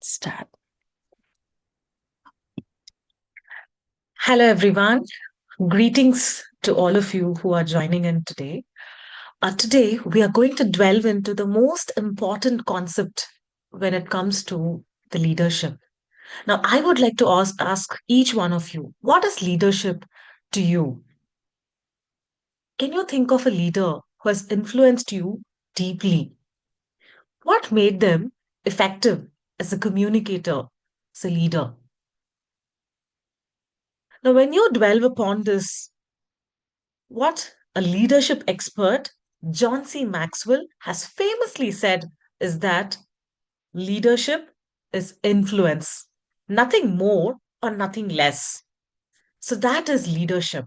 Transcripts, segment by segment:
Start. Hello, everyone. Greetings to all of you who are joining in today. Today, we are going to delve into the most important concept when it comes to the leadership. Now, I would like to ask each one of you, what is leadership to you? Can you think of a leader who has influenced you deeply? What made them effective as a communicator, as a leader? Now, when you dwell upon this, what a leadership expert, John C. Maxwell, has famously said is that leadership is influence, nothing more or nothing less. So that is leadership.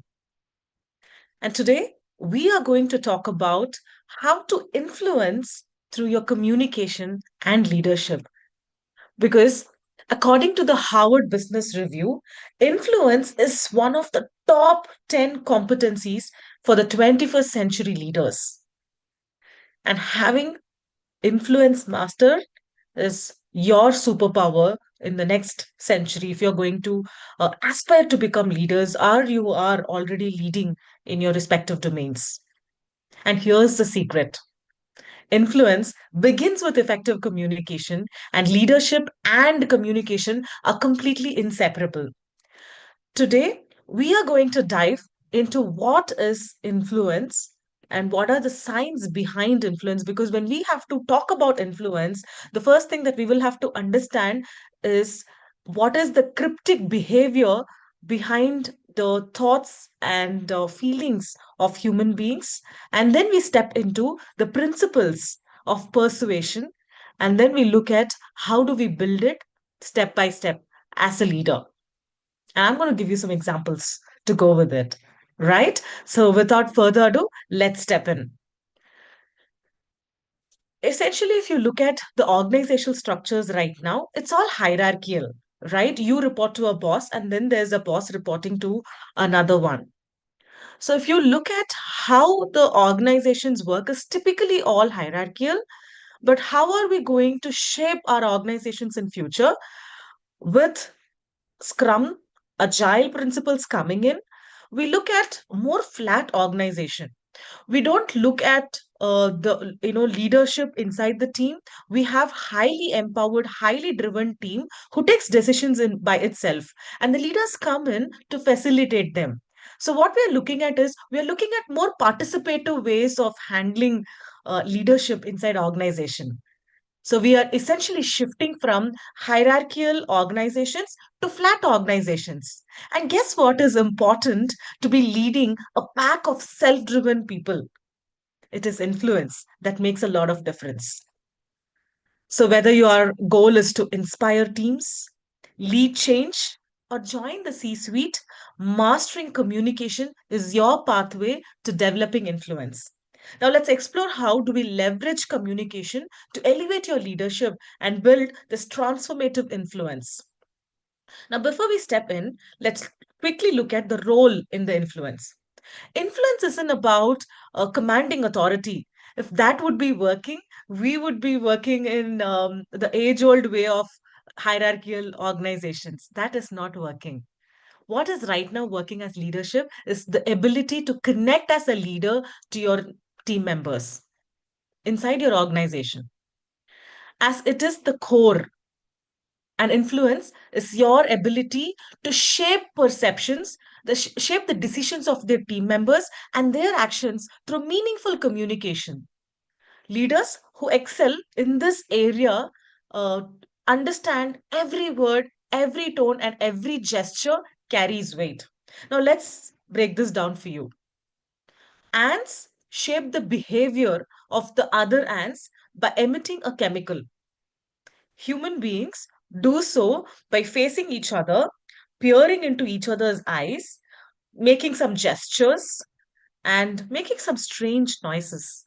And today we are going to talk about how to influence through your communication and leadership. Because according to the Harvard Business Review, influence is one of the top 10 competencies for the 21st century leaders. And having influence master is your superpower in the next century if you're going to aspire to become leaders or you are already leading in your respective domains. And here's the secret. Influence begins with effective communication, and leadership and communication are completely inseparable. Today, we are going to dive into what is influence and what are the signs behind influence. Because when we have to talk about influence, the first thing that we will have to understand is what is the cryptic behavior behind the thoughts and feelings of human beings. And then we step into the principles of persuasion. And then we look at how do we build it step by step as a leader. And I'm going to give you some examples to go with it. Right? So, without further ado, let's step in. Essentially, if you look at the organizational structures right now, it's all hierarchical, right? You report to a boss, and then there's a boss reporting to another one. So, if you look at how the organizations work, is typically all hierarchical. But how are we going to shape our organizations in future with Scrum, Agile principles coming in? We look at more flat organization. We don't look at the leadership inside the team. We have highly empowered, highly driven team who takes decisions in by itself, and the leaders come in to facilitate them. So what we are looking at is we are looking at more participative ways of handling leadership inside organization. So we are essentially shifting from hierarchical organizations to flat organizations. And guess what is important to be leading a pack of self driven people? It is influence that makes a lot of difference. So whether your goal is to inspire teams, lead change, or join the C suite, mastering communication is your pathway to developing influence. Now let's explore how do we leverage communication to elevate your leadership and build this transformative influence. Now before we step in, let's quickly look at the role in the influence. Influence isn't about commanding authority. If that would be working, we would be working in the age old way of hierarchical organizations. That is not working. What is right now working as leadership is the ability to connect as a leader to your team members inside your organization, as it is the core. And influence is your ability to shape perceptions, shape the decisions of their team members and their actions through meaningful communication. Leaders who excel in this area uh, understand every word, every tone, and every gesture carries weight. Now, let's break this down for you. Ants shape the behavior of the other ants by emitting a chemical. Human beings do so by facing each other, peering into each other's eyes, making some gestures, and making some strange noises.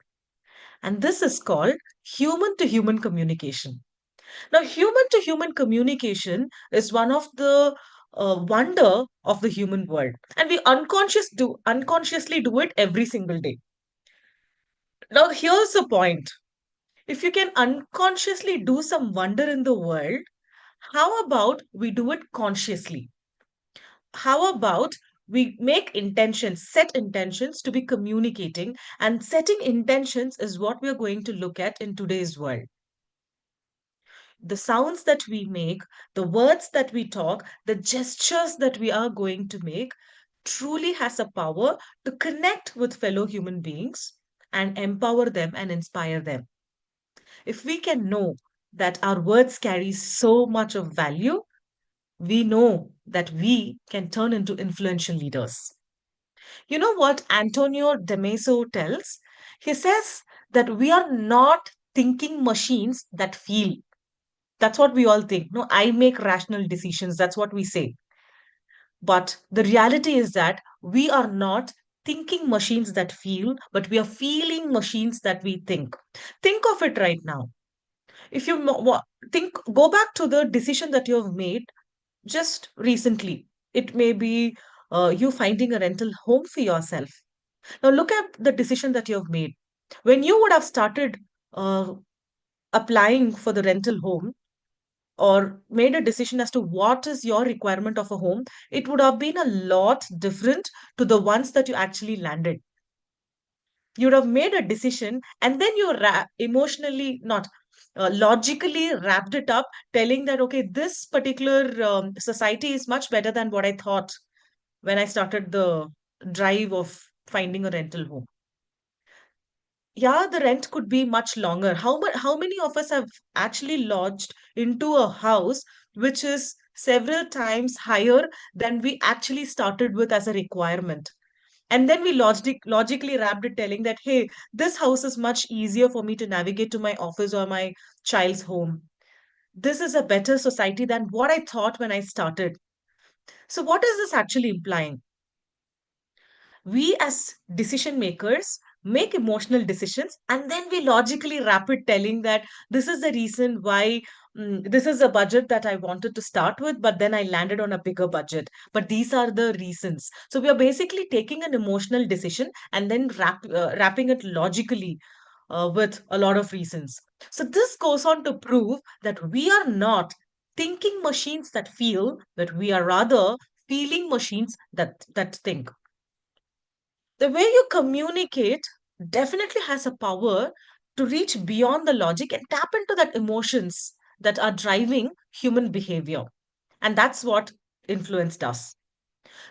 And this is called human to human communication. Now, human to human communication is one of the wonder of the human world, and we unconsciously do it every single day. Now, here's the point: if you can unconsciously do some wonder in the world, How about we do it consciously? How about we make intentions, set intentions to be communicating, and setting intentions is what we're going to look at in today's world. The sounds that we make, the words that we talk, the gestures that we are going to make truly has a power to connect with fellow human beings and empower them and inspire them. If we can know that our words carry so much of value, we know that we can turn into influential leaders. You know what Antonio Damaso tells? He says that we are not thinking machines that feel. That's what we all think. No, I make rational decisions. That's what we say. But the reality is that we are not thinking machines that feel, but we are feeling machines that we think. Think of it right now. If you think, go back to the decision that you have made just recently. It may be you finding a rental home for yourself. Now, look at the decision that you have made. When you would have started uh, applying for the rental home, or made a decision as to what is your requirement of a home, it would have been a lot different to the ones that you actually landed. You would have made a decision and then you emotionally, not logically wrapped it up, telling that, okay, this particular society is much better than what I thought when I started the drive of finding a rental home. Yeah, the rent could be much longer. How many of us have actually lodged into a house which is several times higher than we actually started with as a requirement? And then we logically wrapped it telling that, hey, this house is much easier for me to navigate to my office or my child's home. This is a better society than what I thought when I started. So, what is this actually implying? We as decision makers make emotional decisions and then we logically wrap it telling that this is the reason why, this is a budget that I wanted to start with, but then I landed on a bigger budget, but these are the reasons. So we are basically taking an emotional decision and then wrapping it logically with a lot of reasons. So this goes on to prove that we are not thinking machines that feel, but we are rather feeling machines that think. The way you communicate definitely has a power to reach beyond the logic and tap into that emotions that are driving human behavior. And that's what influence does.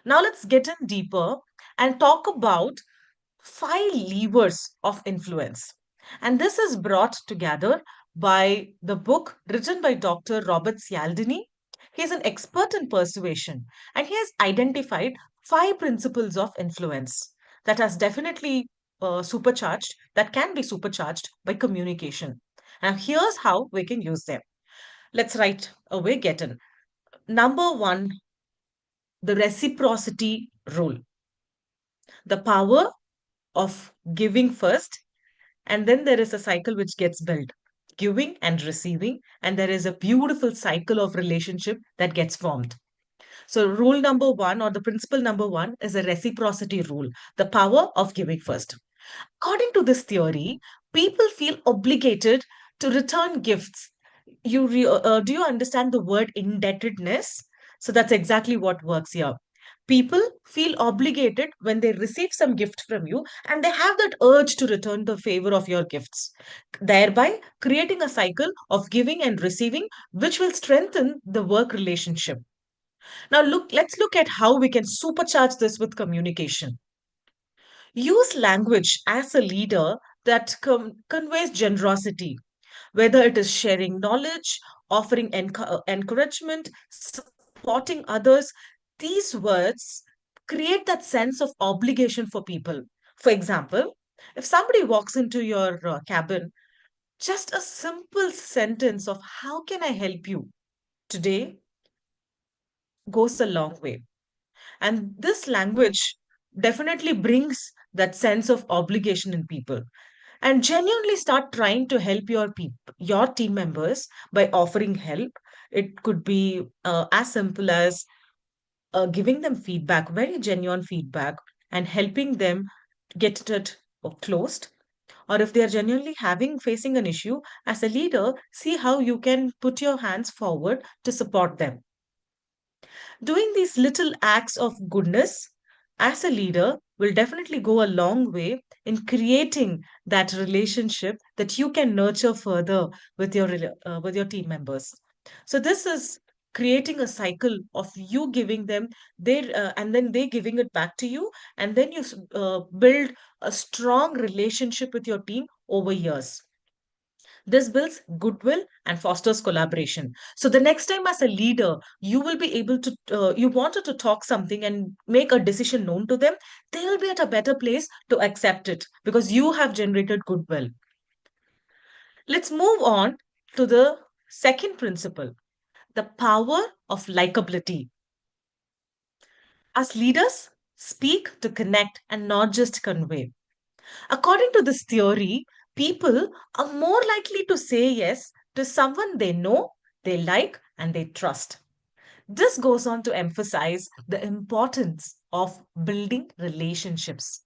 Now let's get in deeper and talk about 5 levers of influence. And this is brought together by the book written by Dr. Robert Cialdini. He is an expert in persuasion and he has identified 5 principles of influence that has definitely supercharged, that can be supercharged by communication. Now, here's how we can use them. Let's right away get in. Number one, the reciprocity rule, the power of giving first. And then there is a cycle which gets built, giving and receiving. And there is a beautiful cycle of relationship that gets formed. So, rule number one, or the principle number one, is a reciprocity rule, the power of giving first. According to this theory, people feel obligated to return gifts. Do you understand the word indebtedness? So that's exactly what works here. People feel obligated when they receive some gift from you and they have that urge to return the favor of your gifts, thereby creating a cycle of giving and receiving, which will strengthen the work relationship. Now, let's look at how we can supercharge this with communication. Use language as a leader that conveys generosity, whether it is sharing knowledge, offering encouragement, supporting others. These words create that sense of obligation for people. For example, if somebody walks into your cabin, just a simple sentence of how can I help you today goes a long way. And this language definitely brings that sense of obligation in people. And genuinely start trying to help your team members by offering help. It could be as simple as giving them feedback, very genuine feedback, and helping them get it closed, or if they are genuinely having facing an issue, as a leader, see how you can put your hands forward to support them. Doing these little acts of goodness as a leader will definitely go a long way in creating that relationship that you can nurture further with with your team members. So this is creating a cycle of you giving them their and then they giving it back to you, and then you build a strong relationship with your team over years. This builds goodwill and fosters collaboration. So the next time as a leader, you will be able to, you wanted to talk something and make a decision known to them, they'll be at a better place to accept it because you have generated goodwill. Let's move on to the second principle, the power of likability. As leaders, speak to connect and not just convey. According to this theory, people are more likely to say yes to someone they know, they like, and they trust. This goes on to emphasize the importance of building relationships.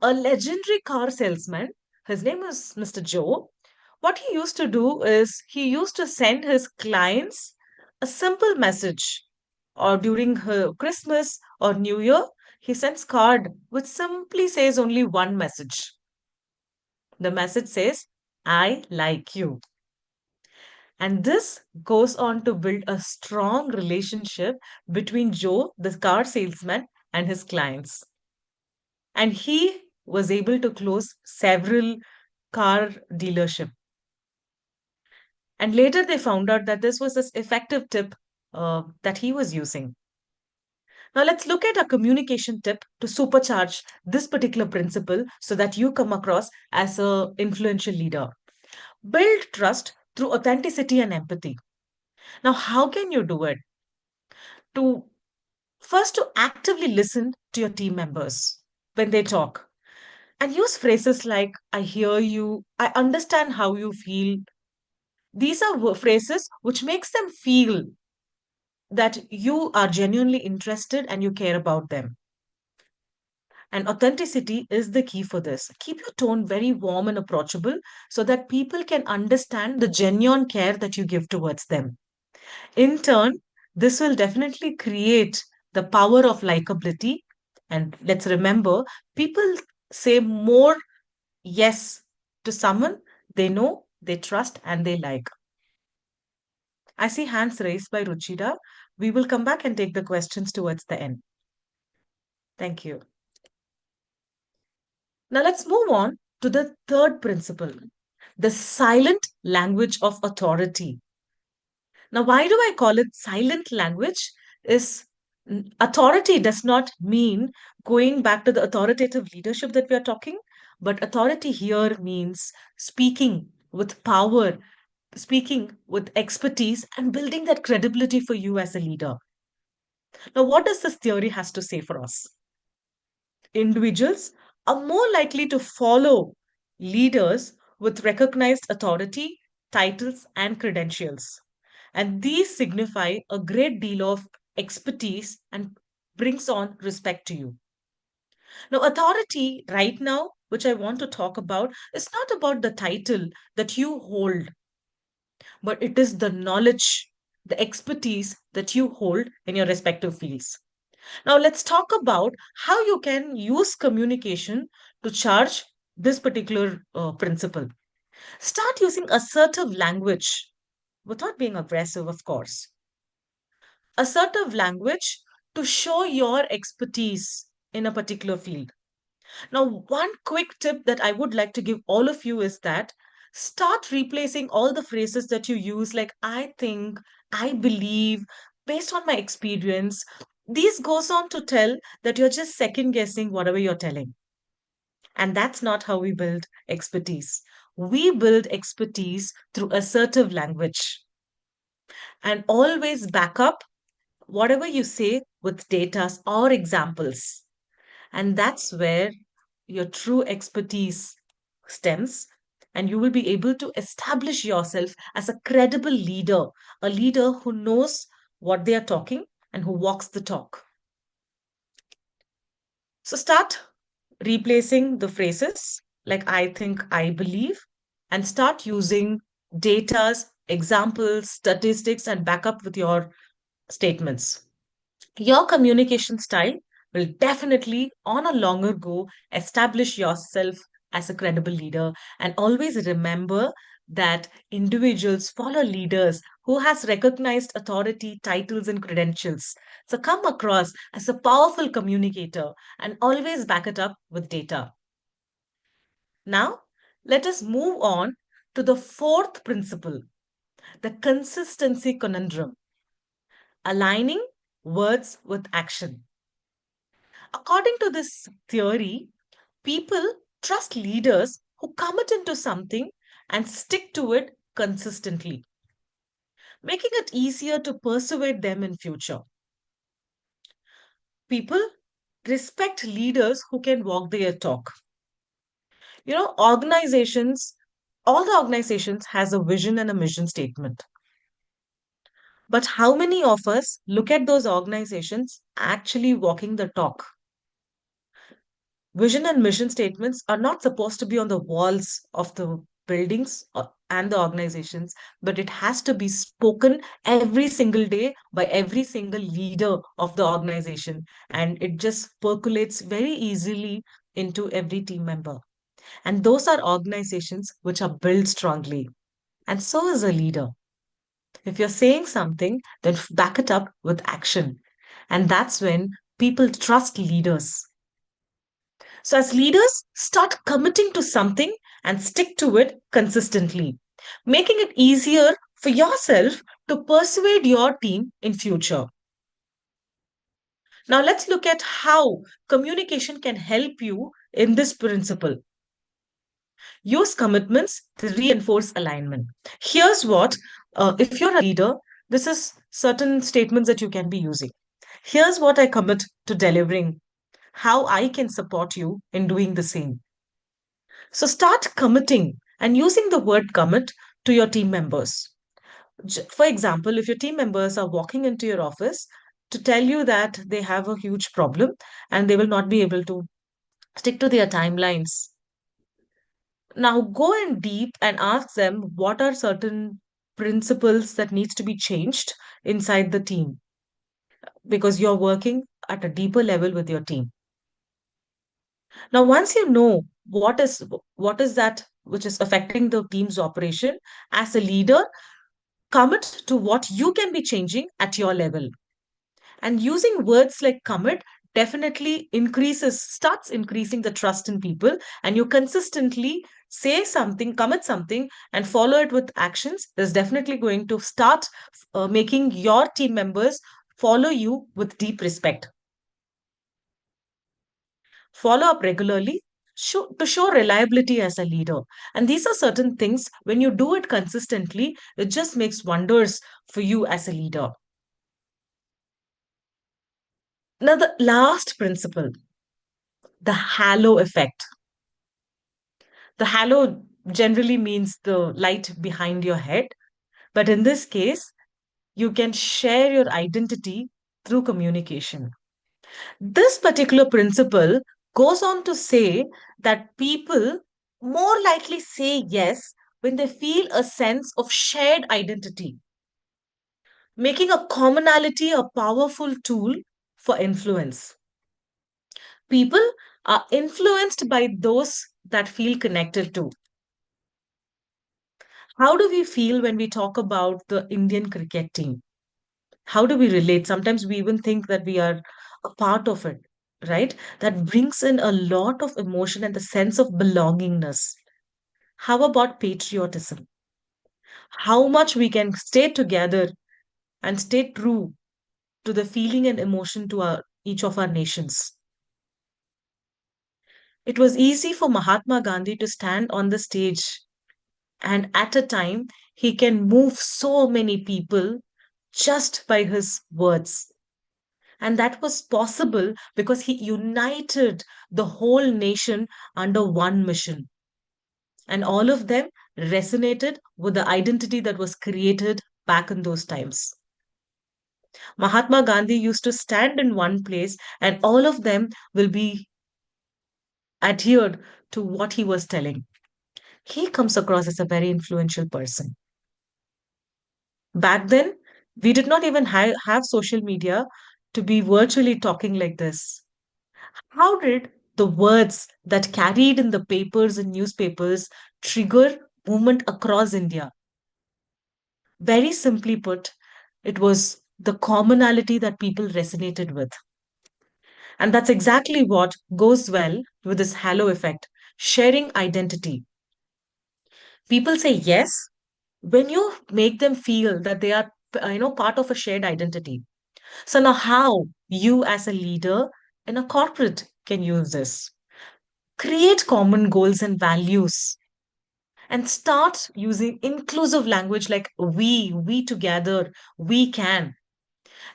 A legendary car salesman, his name is Mr. Joe, what he used to do is he used to send his clients a simple message, or during Christmas or New Year, he sends card which simply says only one message. The message says, I like you. And this goes on to build a strong relationship between Joe, the car salesman, and his clients. And he was able to close several car dealership. And later they found out that this was an effective tip that he was using. Now let's look at a communication tip to supercharge this particular principle so that you come across as a influential leader. Build trust through authenticity and empathy. Now, how can you do it? To first to actively listen to your team members when they talk and use phrases like I hear you, I understand how you feel. These are phrases which makes them feel that you are genuinely interested and you care about them. And authenticity is the key for this. Keep your tone very warm and approachable so that people can understand the genuine care that you give towards them. In turn, this will definitely create the power of likability. And let's remember, people say more yes to someone they know, they trust, and they like. I see hands raised by Ruchira. We will come back and take the questions towards the end. Thank you. Now let's move on to the third principle, the silent language of authority. Now, why do I call it silent language? Is authority does not mean going back to the authoritative leadership that we are talking, but authority here means speaking with power, speaking with expertise, and building that credibility for you as a leader. Now, what does this theory has to say for us? Individuals are more likely to follow leaders with recognized authority, titles, and credentials. And these signify a great deal of expertise and brings on respect to you. Now, authority right now, which I want to talk about, is not about the title that you hold, but it is the knowledge, the expertise that you hold in your respective fields. Now, let's talk about how you can use communication to charge this particular principle. Start using assertive language without being aggressive, of course. Assertive language to show your expertise in a particular field. Now, one quick tip that I would like to give all of you is that start replacing all the phrases that you use, like I think, I believe, based on my experience. These goes on to tell that you're just second guessing whatever you're telling. And that's not how we build expertise. We build expertise through assertive language and always back up whatever you say with data or examples. And that's where your true expertise stems. And you will be able to establish yourself as a credible leader, a leader who knows what they are talking and who walks the talk. So start replacing the phrases. like I think, I believe, and start using data's examples, statistics, and back up with your statements. Your communication style will definitely, on a longer go, establish yourself as a credible leader. And always remember that individuals follow leaders who has recognized authority, titles, and credentials. So come across as a powerful communicator and always back it up with data. Now, let us move on to the fourth principle, the consistency conundrum, aligning words with action. According to this theory, people trust leaders who commit into something and stick to it consistently, making it easier to persuade them in future. People respect leaders who can walk their talk. Organizations, all the organizations has a vision and a mission statement. But how many of us look at those organizations actually walking the talk? Vision and mission statements are not supposed to be on the walls of the buildings and the organizations, but it has to be spoken every single day by every single leader of the organization. And it just percolates very easily into every team member. And those are organizations which are built strongly. And so is a leader. If you're saying something, then back it up with action. And that's when people trust leaders. So, as leaders, start committing to something and stick to it consistently, making it easier for yourself to persuade your team in future. Now, let's look at how communication can help you in this principle. Use commitments to reinforce alignment. Here's what, if you're a leader, this is certain statements that you can be using. Here's what I commit to delivering, how I can support you in doing the same. So start committing and using the word commit to your team members. For example, if your team members are walking into your office to tell you that they have a huge problem and they will not be able to stick to their timelines, now go in deep and ask them what are certain principles that needs to be changed inside the team because you're working at a deeper level with your team. Now, once you know what is that which is affecting the team's operation, as a leader, commit to what you can be changing at your level. And using words like commit definitely starts increasing the trust in people. And you consistently say something, commit something, and follow it with actions, is definitely going to start making your team members follow you with deep respect. Follow up regularly to show reliability as a leader. And these are certain things, when you do it consistently, it just makes wonders for you as a leader. Now, the last principle, the halo effect. The halo generally means the light behind your head, but in this case, you can share your identity through communication. This particular principle goes on to say that people more likely say yes when they feel a sense of shared identity, making a commonality a powerful tool for influence. People are influenced by those that feel connected to. How do we feel when we talk about the Indian cricket team? How do we relate? Sometimes we even think that we are a part of it, right? That brings in a lot of emotion and the sense of belongingness. How about patriotism? How much we can stay together and stay true to the feeling and emotion to each of our nations. It was easy for Mahatma Gandhi to stand on the stage, and at a time, he can move so many people just by his words. And that was possible because he united the whole nation under one mission. And all of them resonated with the identity that was created back in those times. Mahatma Gandhi used to stand in one place, and all of them will be adhered to what he was telling. He comes across as a very influential person. Back then, we did not even have social media to be virtually talking like this. How did the words that carried in the papers and newspapers trigger movement across India? Very simply put, it was the commonality that people resonated with. And that's exactly what goes well with this halo effect, sharing identity. People say yes when you make them feel that they are part of a shared identity. So now how you as a leader in a corporate can use this? Create common goals and values and start using inclusive language like we together, we can.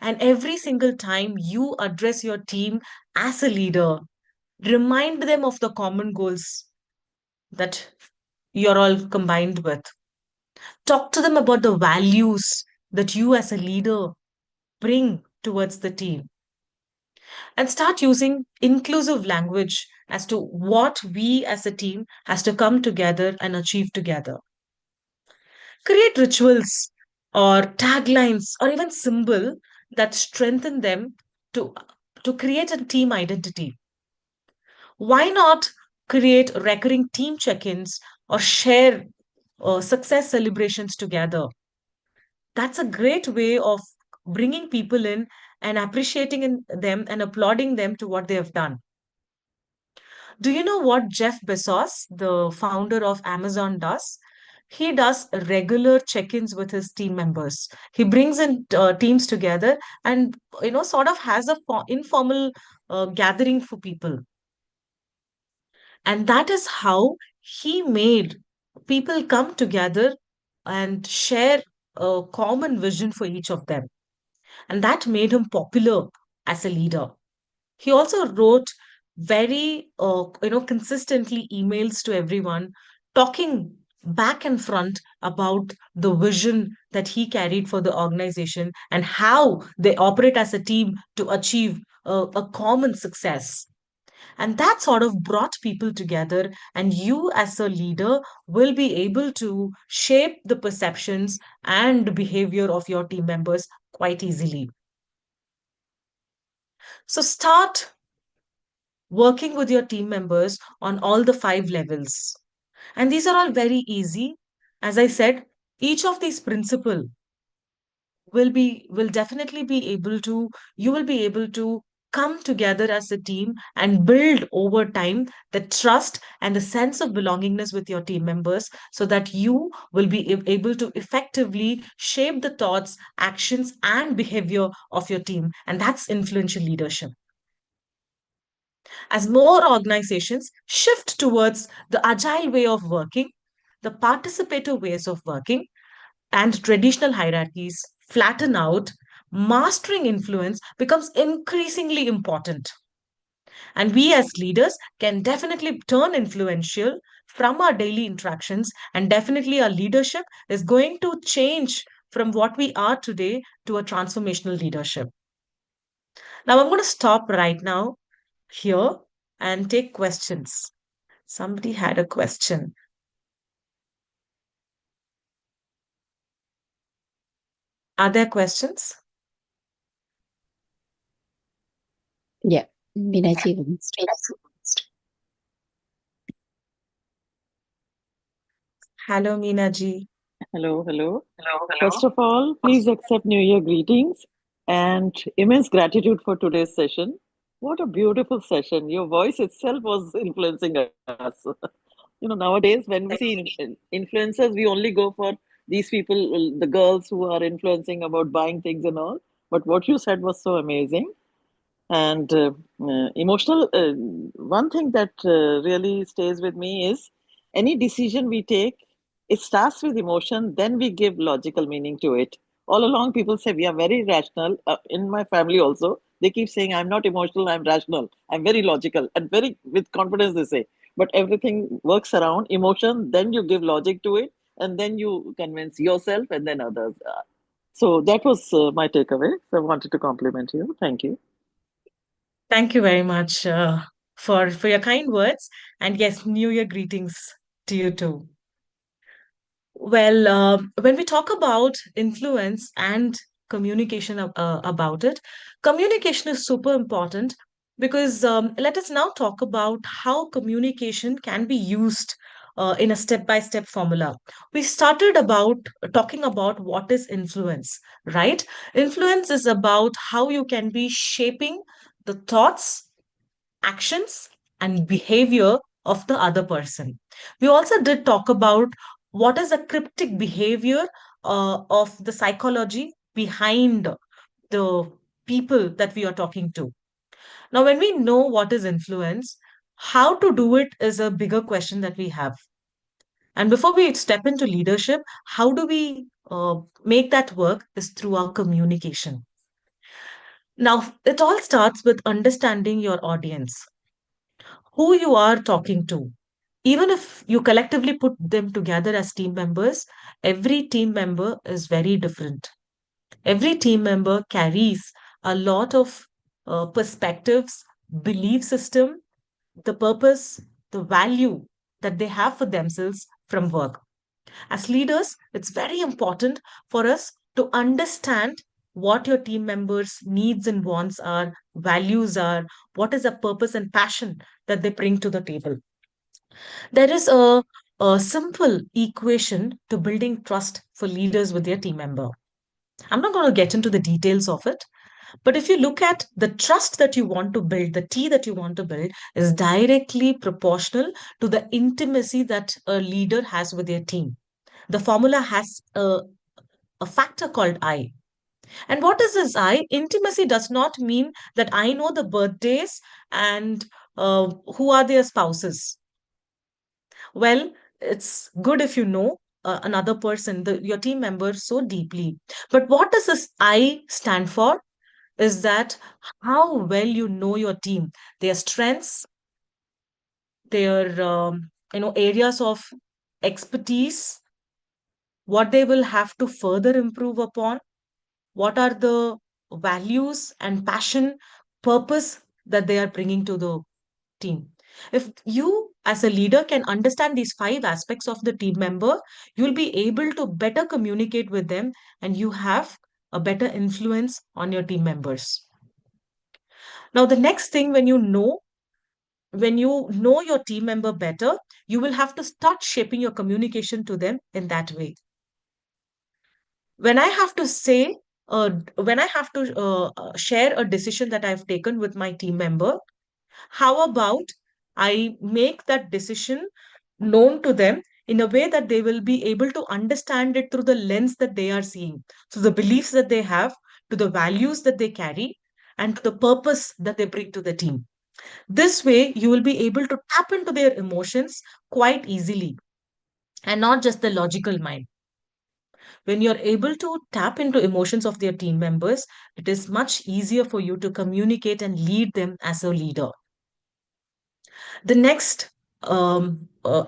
And every single time you address your team as a leader, remind them of the common goals that you're all combined with. Talk to them about the values that you as a leader bring towards the team and start using inclusive language as to what we as a team has to come together and achieve together. Create rituals or taglines or even symbol that strengthen them to create a team identity. Why not create recurring team check-ins or share success celebrations together? That's a great way of bringing people in and appreciating them and applauding them to what they have done. Do you know what Jeff Bezos, the founder of Amazon, does? He does regular check-ins with his team members. He brings in teams together and sort of has a informal gathering for people. And that is how he made people come together and share a common vision for each of them. And that made him popular as a leader. He also wrote very, consistently emails to everyone, talking back and front about the vision that he carried for the organization and how they operate as a team to achieve a common success. And that sort of brought people together, and you, as a leader, will be able to shape the perceptions and behavior of your team members quite easily. So, start working with your team members on all the five levels. And these are all very easy. As I said, each of these principle will definitely be able to you will be able to come together as a team and build over time the trust and the sense of belongingness with your team members so that you will be able to effectively shape the thoughts, actions, and behavior of your team. And that's influential leadership. As more organizations shift towards the agile way of working, the participative ways of working, and traditional hierarchies flatten out, mastering influence becomes increasingly important. And we as leaders can definitely turn influential from our daily interactions, and definitely our leadership is going to change from what we are today to a transformational leadership. Now, I'm going to stop right now here and take questions. Somebody had a question. Are there questions? Yeah, Minaji wants to. Hello, Meena ji. Hello, hello. First of all, please accept New Year greetings and immense gratitude for today's session. What a beautiful session. Your voice itself was influencing us. Nowadays, when we see influencers, we only go for these people, the girls who are influencing about buying things and all. But what you said was so amazing. And emotional, one thing that really stays with me is any decision we take, it starts with emotion, then we give logical meaning to it. All along, people say we are very rational. In my family also, they keep saying, I'm not emotional, I'm rational, I'm very logical, and very with confidence they say. But everything works around emotion, then you give logic to it, and then you convince yourself and then others. So that was my takeaway. So I wanted to compliment you. Thank you. Thank you very much. for your kind words. And yes, New Year greetings to you too. Well, when we talk about influence and communication about it, communication is super important because let us now talk about how communication can be used in a step-by-step formula. We started about talking about what is influence, right? Influence is about how you can be shaping the thoughts, actions, and behavior of the other person. We also did talk about what is the cryptic behavior of the psychology behind the people that we are talking to. Now, when we know what is influence, how to do it is a bigger question that we have. And before we step into leadership, how do we make that work is through our communication. Now, it all starts with understanding your audience, who you are talking to. Even if you collectively put them together as team members, every team member is very different. Every team member carries a lot of perspectives, belief system, the purpose, the value that they have for themselves from work. As leaders, it's very important for us to understand what your team members' needs and wants are, values are, what is the purpose and passion that they bring to the table. There is a simple equation to building trust for leaders with their team member. I'm not going to get into the details of it, but if you look at the trust that you want to build, the T that you want to build is directly proportional to the intimacy that a leader has with their team. The formula has a factor called I. And what is this I? Intimacy does not mean that I know the birthdays and who are their spouses. Well, it's good if you know another person, your team member, so deeply. But what does this I stand for? Is that how well you know your team, their strengths, their areas of expertise, what they will have to further improve upon, what are the values and passion, purpose that they are bringing to the team. If you, as a leader, can understand these five aspects of the team member, you'll be able to better communicate with them and you have a better influence on your team members. Now, the next thing, when you know your team member better, you will have to start shaping your communication to them in that way. When I have to say, when I have to share a decision that I've taken with my team member, how about I make that decision known to them in a way that they will be able to understand it through the lens that they are seeing, to the beliefs that they have, to the values that they carry, and to the purpose that they bring to the team. This way, you will be able to tap into their emotions quite easily and not just the logical mind. When you're able to tap into emotions of their team members, it is much easier for you to communicate and lead them as a leader. The next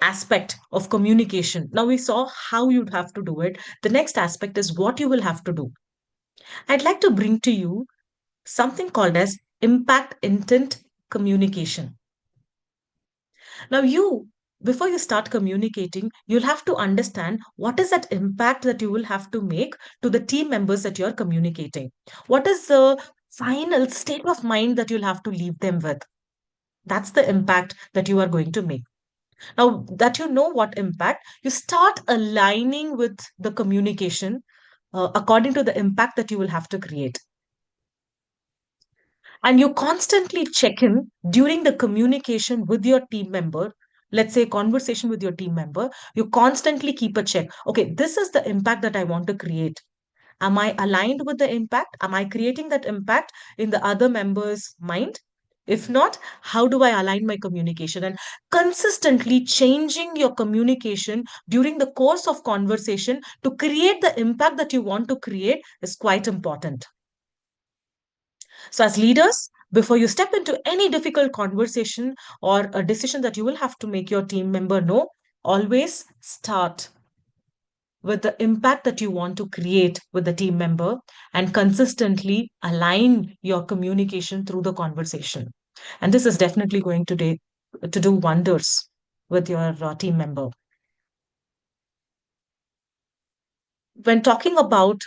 aspect of communication. Now we saw how you'd have to do it. The next aspect is what you will have to do. I'd like to bring to you something called as impact intent communication. Now, before you start communicating, you'll have to understand what is that impact that you will have to make to the team members that you're communicating. What is the final state of mind that you'll have to leave them with? That's the impact that you are going to make. Now that you know what impact, you start aligning with the communication according to the impact that you will have to create. And you constantly check in during the communication with your team member. Let's say conversation with your team member, you constantly keep a check. Okay, this is the impact that I want to create. Am I aligned with the impact? Am I creating that impact in the other member's mind? If not, how do I align my communication? And consistently changing your communication during the course of conversation to create the impact that you want to create is quite important. So, as leaders, before you step into any difficult conversation or a decision that you will have to make your team member know, always start with the impact that you want to create with the team member and consistently align your communication through the conversation. And this is definitely going to do wonders with your team member. When talking about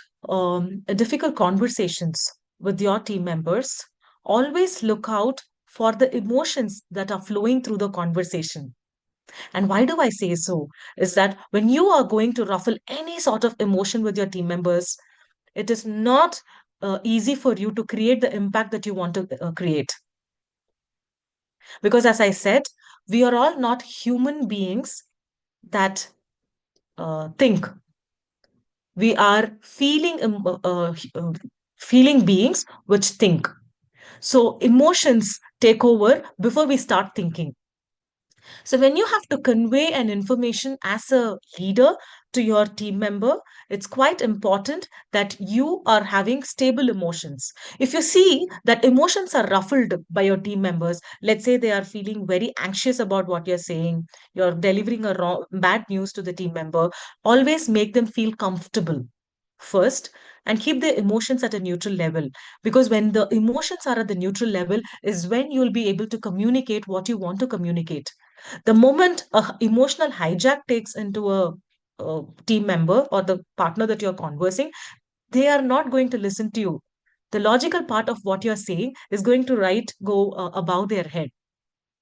difficult conversations with your team members, always look out for the emotions that are flowing through the conversation. And why do I say so? Is that when you are going to ruffle any sort of emotion with your team members, it is not easy for you to create the impact that you want to create. Because as I said, we are all not human beings that think. We are feeling beings which think. So emotions take over before we start thinking. So when you have to convey an information as a leader to your team member, it's quite important that you are having stable emotions. If you see that emotions are ruffled by your team members, let's say they are feeling very anxious about what you're saying, you're delivering a bad news to the team member, always make them feel comfortable first and keep their emotions at a neutral level, because when the emotions are at the neutral level is when you'll be able to communicate what you want to communicate. The moment a emotional hijack takes into a team member or the partner that you're conversing, they are not going to listen to you. The logical part of what you're saying is going to go above their head.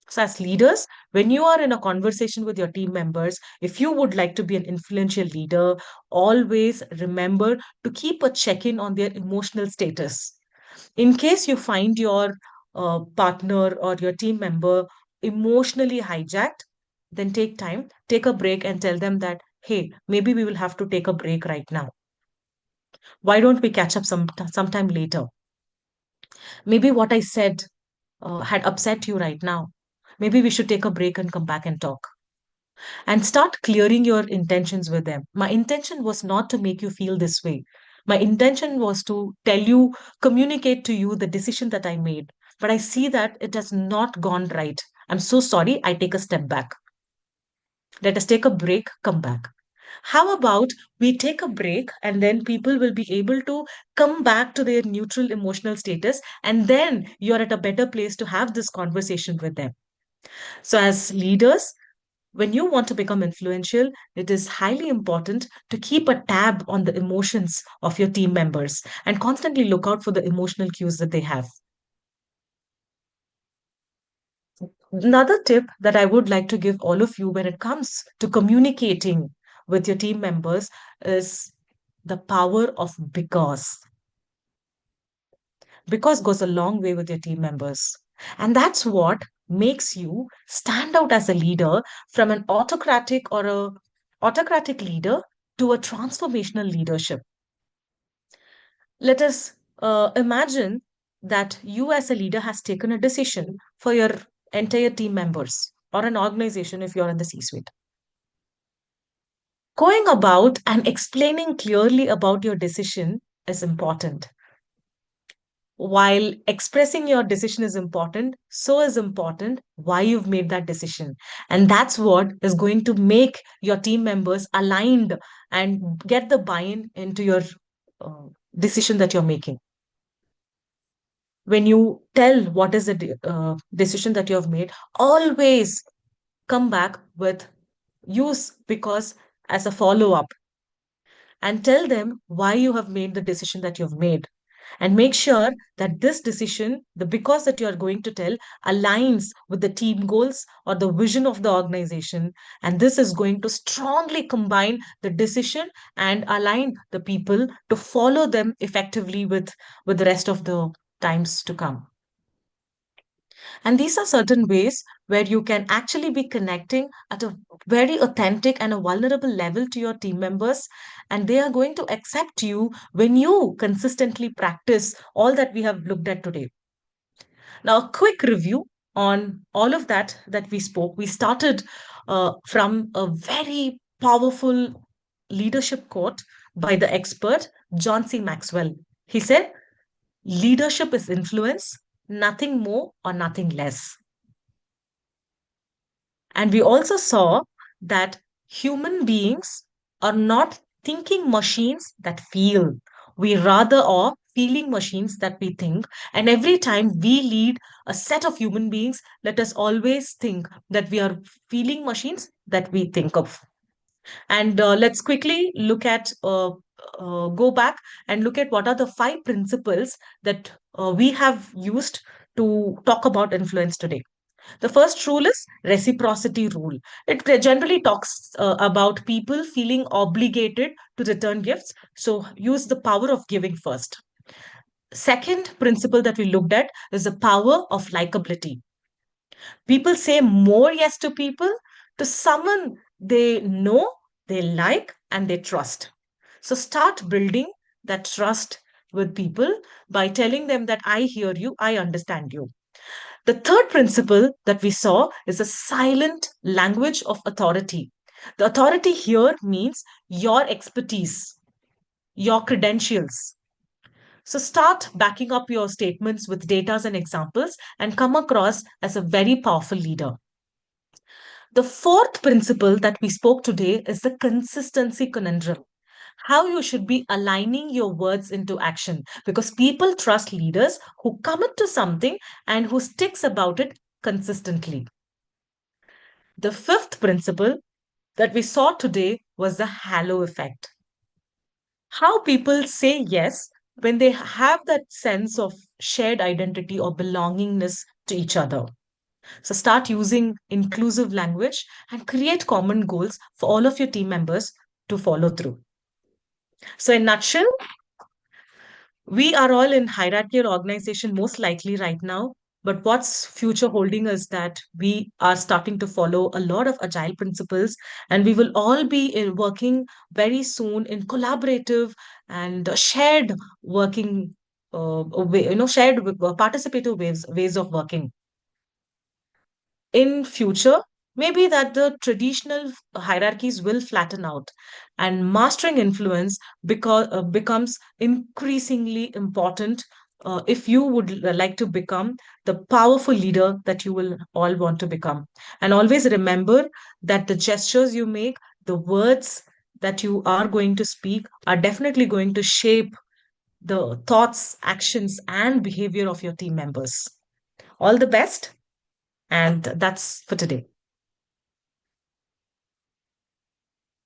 So, as leaders, when you are in a conversation with your team members, if you would like to be an influential leader, always remember to keep a check in on their emotional status. In case you find your partner or your team member emotionally hijacked, then take time, take a break, and tell them that, hey, maybe we will have to take a break right now. Why don't we catch up sometime later? Maybe what I said had upset you right now. Maybe we should take a break and come back and talk. And start clearing your intentions with them. My intention was not to make you feel this way. My intention was to tell you, communicate to you the decision that I made. But I see that it has not gone right. I'm so sorry. I take a step back. Let us take a break, come back. How about we take a break and then people will be able to come back to their neutral emotional status, and then you're at a better place to have this conversation with them. So, as leaders, when you want to become influential, it is highly important to keep a tab on the emotions of your team members and constantly look out for the emotional cues that they have. Another tip that I would like to give all of you when it comes to communicating with your team members is the power of because. Because goes a long way with your team members. And that's what makes you stand out as a leader from an autocratic leader to a transformational leadership. Let us imagine that you as a leader has taken a decision for your entire team members or an organization if you're in the C-suite. Going about and explaining clearly about your decision is important. While expressing your decision is important, so is important why you've made that decision. And that's what is going to make your team members aligned and get the buy in into your uh, decision that you're making. When you tell what is the decision that you have made, always come back with use because as a follow up, and tell them why you have made the decision that you've made, and make sure that this decision, the because that you are going to tell, aligns with the team goals or the vision of the organization. And this is going to strongly combine the decision and align the people to follow them effectively with the rest of the times to come. And these are certain ways where you can actually be connecting at a very authentic and a vulnerable level to your team members. And they are going to accept you when you consistently practice all that we have looked at today. Now, a quick review on all of that we spoke. We started from a very powerful leadership quote by the expert John C. Maxwell. He said, leadership is influence, nothing more or nothing less. And we also saw that human beings are not thinking machines that feel. We rather are feeling machines that we think. And every time we lead a set of human beings, let us always think that we are feeling machines that we think of. And let's quickly go back and look at what are the 5 principles that we have used to talk about influence today. The first rule is reciprocity rule. It generally talks about people feeling obligated to return gifts. So use the power of giving first. Second principle that we looked at is the power of likability. People say more yes to people, to someone they know, they like, and they trust. So start building that trust with people by telling them that I hear you, I understand you. The third principle that we saw is a silent language of authority. The authority here means your expertise, your credentials. So start backing up your statements with data and examples and come across as a very powerful leader. The fourth principle that we spoke today is the consistency conundrum. How you should be aligning your words into action, because people trust leaders who commit to something and who sticks about it consistently. The fifth principle that we saw today was the halo effect. How people say yes when they have that sense of shared identity or belongingness to each other. So start using inclusive language and create common goals for all of your team members to follow through. So in nutshell, we are all in hierarchical organization most likely right now, but what's future holding is that we are starting to follow a lot of agile principles, and we will all be working very soon in collaborative and shared working shared participative ways of working. In future, maybe that the traditional hierarchies will flatten out and mastering influence becomes increasingly important if you would like to become the powerful leader that you will all want to become. And always remember that the gestures you make, the words that you are going to speak are definitely going to shape the thoughts, actions, and behavior of your team members. All the best, and that's for today.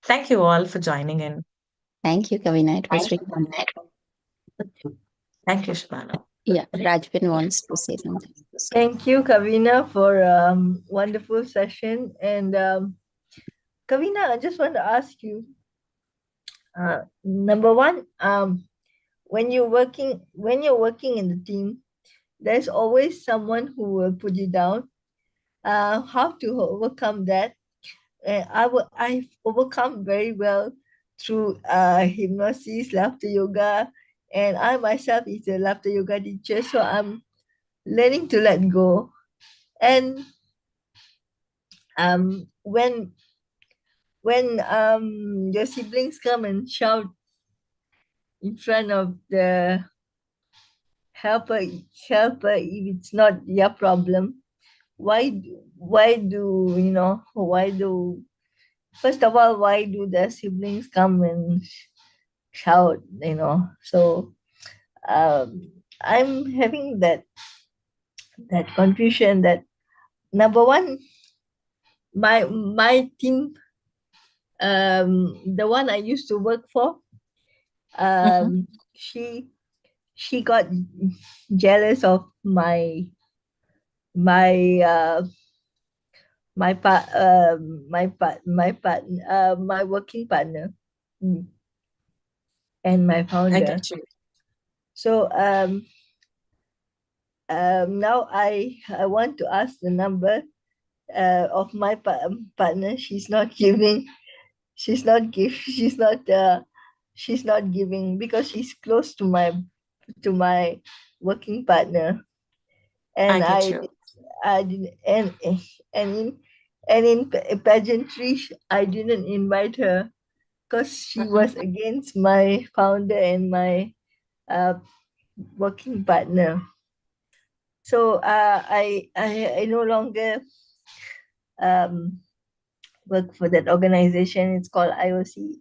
Thank you all for joining in. Thank you, Kavina. It was Thank really you. wonderful. Thank you, Shivana. Yeah, Rajbin wants to say something. Thank you, Kavina, for wonderful session. And Kavina, I just want to ask you, number one, when you're working in the team, there's always someone who will put you down. How to overcome that? I've overcome very well through hypnosis, laughter yoga, and I myself is a laughter yoga teacher, so I'm learning to let go. And um, when when your siblings come and shout in front of the helper helper, if it's not your problem, why do you know why do first of all, why do the siblings come and shout, so I'm having that confusion that number one, my team, the one I used to work for, Mhm. she got jealous of my my working partner, mm, and my I founder. get you. So now I want to ask the number of my partner. She's not giving because she's close to my working partner, I and get you. I did and in and in pageantry I didn't invite her because she Mhm. was against my founder and my uh, working partner. So I no longer um, work for that organization. It's called IOC.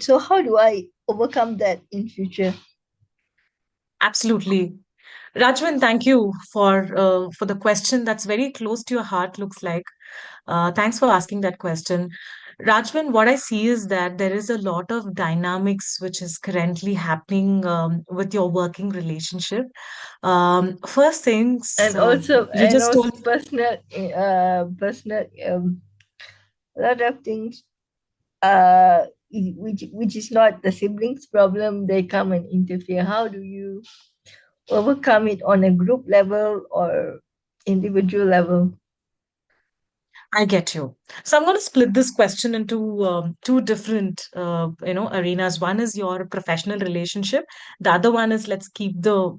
So how do I overcome that in future? Absolutely. Rajvin, thank you for the question that's very close to your heart, looks like. Thanks for asking that question. Rajvin, what I see is that there is a lot of dynamics which is currently happening with your working relationship. First things, you And just also told. personal a lot of things which is not the siblings problem, they come and interfere. How do you overcome it on a group level or individual level? I get you. So I'm going to split this question into two different, arenas. One is your professional relationship. The other one is let's keep the,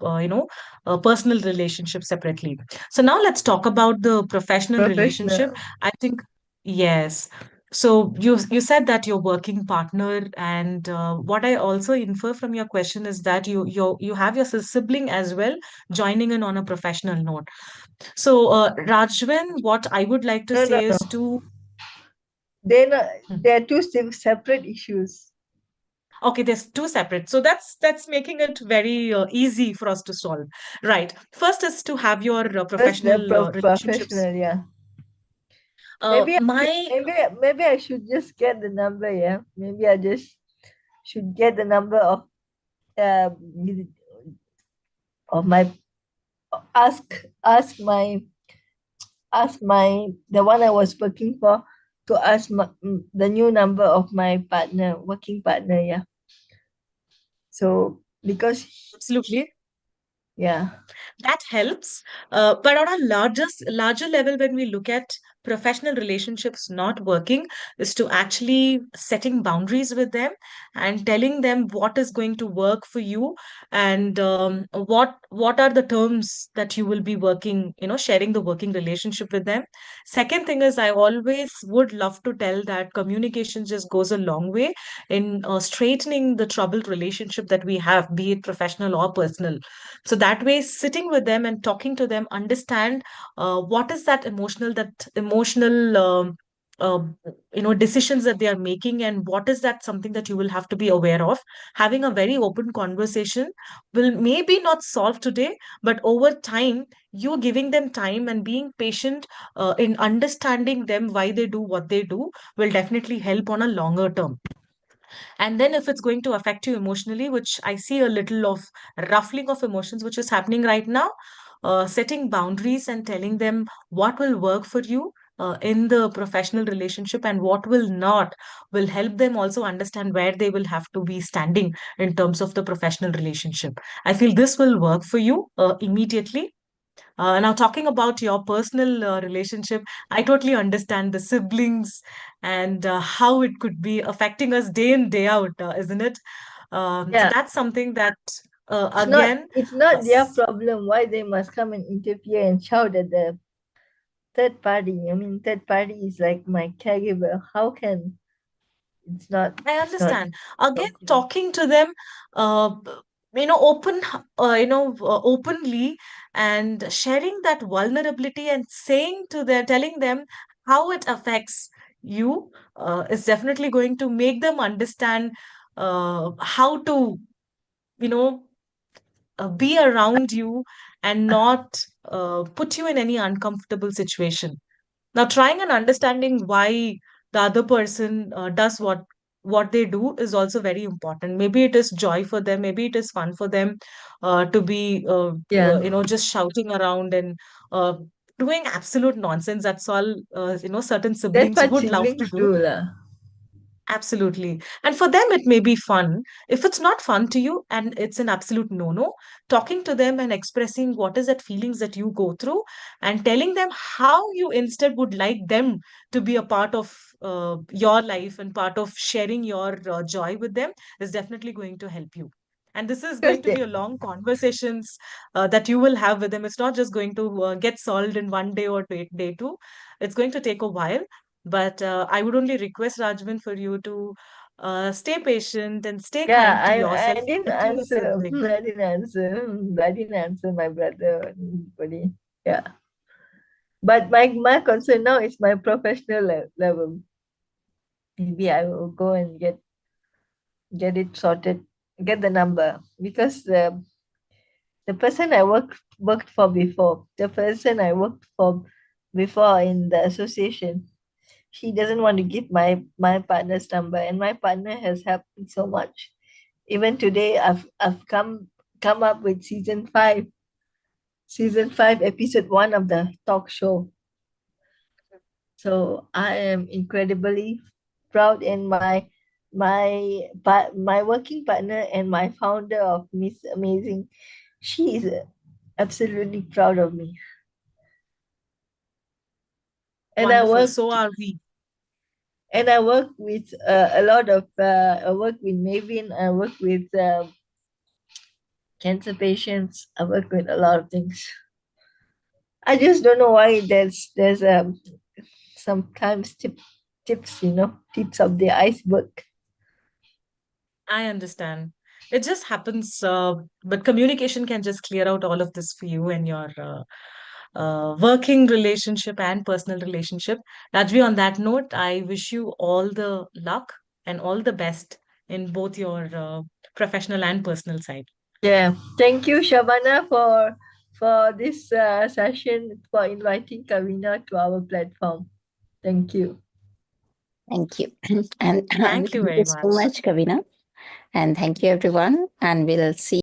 personal relationship separately. So now let's talk about the professional relationship. Professional. I think, yes. So you said that your working partner, and what I also infer from your question is that you have your sibling as well joining in on a professional note. So, Rajvin, what I would like to No, no, say no. is to, They're not, Hmm. they're two separate issues. Okay, there's two separate. So that's making it very easy for us to solve. Right. First is to have your First, the professional relationships. professional, yeah. My Maybe I should just get the number, yeah. Maybe I just should get the number uh, of my ask my the one I was working for to ask the new number of my partner, working partner, yeah. So because Absolutely. yeah, That helps. But on a larger level, when we look at professional relationships not working, is to actually setting boundaries with them and telling them what is going to work for you, and what are the terms that you will be working, sharing the working relationship with them. Second thing is, I always would love to tell that communication just goes a long way in straightening the troubled relationship that we have, be it professional or personal. So that way, sitting with them and talking to them, understand what is that emotional decisions that they are making, and what is that something that you will have to be aware of. Having a very open conversation will maybe not solve today, but over time, you giving them time and being patient in understanding them why they do what they do will definitely help on a longer term. And then, if it's going to affect you emotionally, which I see a little of ruffling of emotions, which is happening right now, setting boundaries and telling them what will work for you in the professional relationship and what will not will help them also understand where they will have to be standing in terms of the professional relationship. I feel this will work for you immediately. Now, talking about your personal relationship, I totally understand the siblings and how it could be affecting us day in, day out, isn't it? So yeah. that's something that, It's not again, it's not their s- problem why they must come and interfere and shout at the third party. I mean, third party is like my caregiver. How can I it's not understand. Again, okay. talking to them, uh, openly, and sharing that vulnerability and telling them how it affects you is definitely going to make them understand how to, you know, be around you and not put you in any uncomfortable situation. Now, trying and understanding why the other person does what they do is also very important. Maybe it is joy for them, maybe it is fun for them to be Yeah. just shouting around and uh, doing absolute nonsense. That's all certain That's siblings what would love to siblings do. do, lah. Absolutely. And for them, it may be fun. If it's not fun to you and it's an absolute no-no, talking to them and expressing what is that feelings that you go through and telling them how you instead would like them to be a part of your life and part of sharing your joy with them is definitely going to help you. And this is Because going to be a long conversations that you will have with them. It's not just going to get solved in one day or day two. It's going to take a while, but I would only request Rajvin for you to stay patient and stay yeah, kind to I yourself didn't and to your answer. sibling. I didn't answer. I didn't answer my brother or anybody. Yeah. But my concern now is my professional level. Maybe I will go and get it sorted, get the number because the person I worked for before, the person I worked for before in the association, she doesn't want to give my partner's number, and my partner has helped me so much. Even today, I've come up with season 5, episode 1 of the talk show. So I am incredibly proud, and my working partner and my founder of Miss Amazing, she is absolutely proud of me. And Wonderful. So are we. I work with a lot of I work with Mavin. I work with cancer patients. I work with a lot of things. I just don't know why there's sometimes tips, tips of the iceberg. I understand. It just happens, but communication can just clear out all of this for you and your working relationship and personal relationship. Rajvi, on that note, I wish you all the luck and all the best in both your professional and personal side. Yeah, thank you, Shabana, for this session, for inviting Kavina to our platform. Thank you. Thank you. And Thank you thank you very so much. much, Kavina. And thank you, everyone. And we'll see